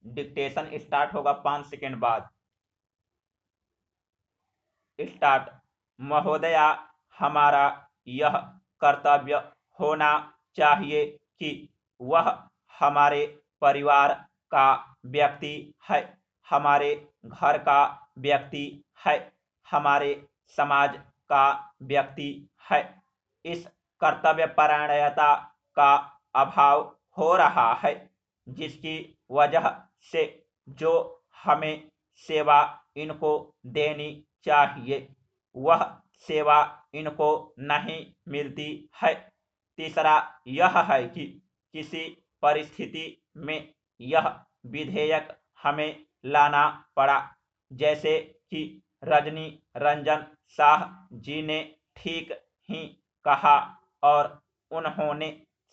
Dictation start होगा 5 second बाद। Start. महोदया, हमारा यह कर्तव्य होना चाहिए कि वह हमारे परिवार का व्यक्ति है, हमारे घर का व्यक्ति है, हमारे समाज का व्यक्ति है। इस कर्तव्यपरायणता का अभाव हो रहा है, जिसकी वजह से जो हमें सेवा इनको देनी चाहिए वह सेवा इनको नहीं मिलती है। तीसरा यह है कि किसी परिस्थिति में यह विधेयक हमें लाना पड़ा, जैसे कि रजनी रंजन शाह जी ने ठीक ही कहा और उन्होंने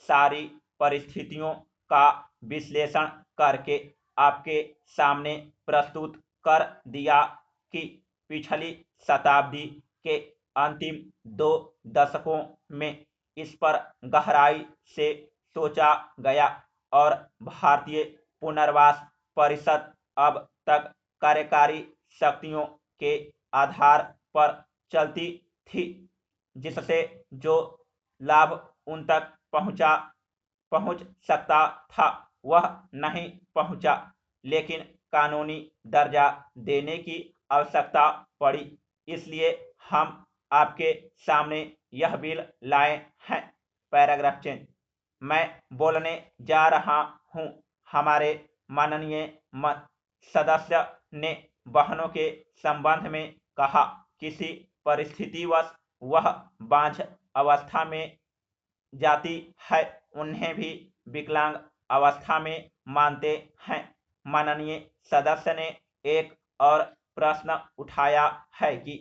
सारी परिस्थितियों का विश्लेषण करके आपके सामने प्रस्तुत कर दिया कि पिछली शताब्दी के अंतिम 2 दशकों में इस पर गहराई से सोचा गया और भारतीय पुनर्वास परिषद अब तक कार्यकारी शक्तियों के आधार पर चलती थी, जिससे जो लाभ उन तक पहुंच सकता था वह नहीं पहुंचा, लेकिन कानूनी दर्जा देने की आवश्यकता पड़ी। इसलिए हम आपके सामने यह बिल लाए हैं। Paragraph change. मैं बोलने जा रहा हूं। हमारे माननीय सदस्य ने बहनों के संबंध में कहा, किसी परिस्थितिवश वह बांझ अवस्था में जाती है, उन्हें भी विकलांग अवस्था में मानते हैं। माननीय सदस्य ने एक और प्रश्न उठाया है कि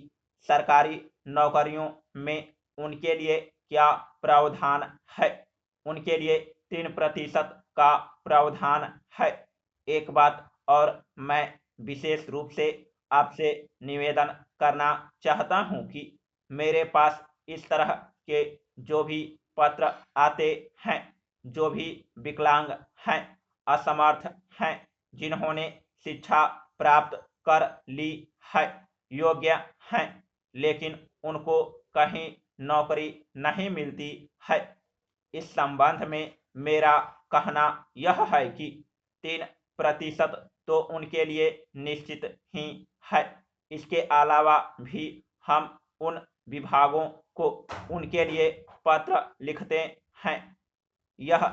सरकारी नौकरियों में उनके लिए क्या प्रावधान है। उनके लिए 3% का प्रावधान है। एक बात और मैं विशेष रूप से आपसे निवेदन करना चाहता हूं कि मेरे पास इस तरह के जो भी पत्र आते हैं, जो भी विकलांग हैं, असमर्थ हैं, जिन्होंने शिक्षा प्राप्त कर ली है, योग्य हैं, लेकिन उनको कहीं नौकरी नहीं मिलती है। इस संबंध में मेरा कहना यह है कि 3% तो उनके लिए निश्चित ही है। इसके अलावा भी हम उन विभागों को उनके लिए पत्र लिखते हैं। यह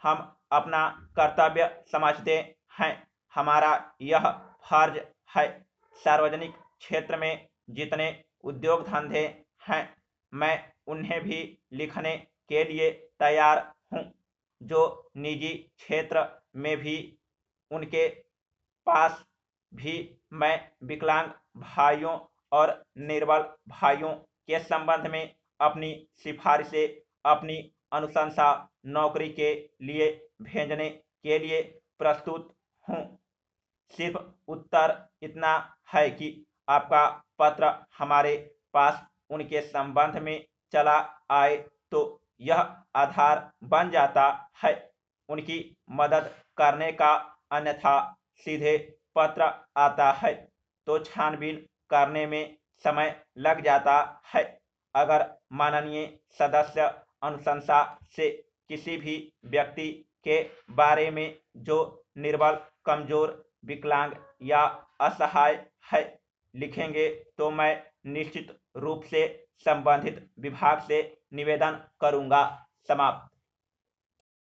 हम अपना कर्तव्य समझते हैं। हमारा यह फर्ज है। सार्वजनिक क्षेत्र में जितने उद्योग धंधे हैं, मैं उन्हें भी लिखने के लिए तैयार हूं। जो निजी क्षेत्र में भी उनके पास भी मैं विकलांग भाइयों और निर्बल भाइयों के संबंध में अपनी सिफारिशें, अपनी अनुशंसा नौकरी के लिए भेजने के लिए प्रस्तुत हूं। सिर्फ उत्तर इतना है कि आपका पत्र हमारे पास उनके संबंध में चला आए तो यह आधार बन जाता है उनकी मदद करने का। अन्यथा सीधे पत्र आता है तो छानबीन करने में समय लग जाता है। अगर माननीय सदस्य अनुशंसा से किसी भी व्यक्ति के बारे में जो निर्बल, कमजोर, विकलांग या असहाय है लिखेंगे तो मैं निश्चित रूप से संबंधित विभाग से निवेदन करूंगा। समाप्त।